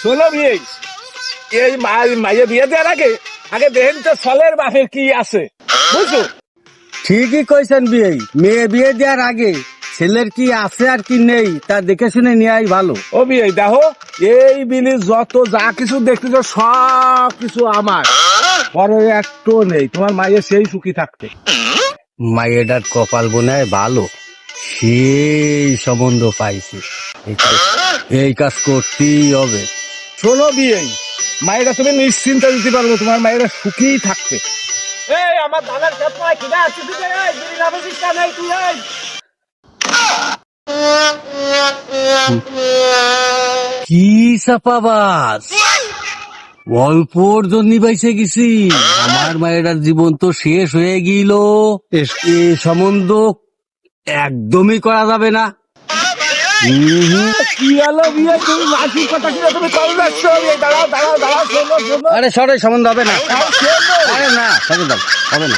শোনো বিয়ে, এই মাইয়ে বিয়ে দেওয়ার আগে আগে দেখেন তো ছলের বাপের কি আছে, বুঝছো? ঠিকই কইছেন বিয়ে, মেয়ে বিয়ে দেওয়ার আগে ছেলের কি আছে আর কি নেই তা দেখে শুনে নেওয়াই ভালো। ও বিয়ে দেখো, এই বিলি যত যা কিছু দেখতেছ সব কিছু আমার, পরে একটু নেই, তোমার মাইয়ে সেই সুখী থাকতে। মাইয়েটার কপাল বোনায় ভালো, সেই সম্বন্ধ পাইছে, এই কাজ করতেই হবে। শোনো বিয়ে, মায়েরা তুমি নিশ্চিন্তা দিতে পারবে, তোমার মায়েরা সুখী থাকতে। এই আমার ধানের ক্ষেত নয়, কিনা আসছি তুই, এই বিড়ি লাভে দিচ্ছা নেই তুই, এই কি চাপাবাস, অল্পর জন্য বাইসে গেছি, আমার মায়েরার জীবন তো শেষ হয়ে গেল। এ সম্বন্ধ একদমই করা যাবে না। কি হলো বিয়ে, তুমি মাসির কথা কিনা তুমি কবে যাচ্ছ? দাঁড়াও দাঁড়াও দাঁড়াও, শোনো শোনো, আরে সরে সম্বন্ধ হবে না, শোনো। আরে না সম্বন্ধ হবে না।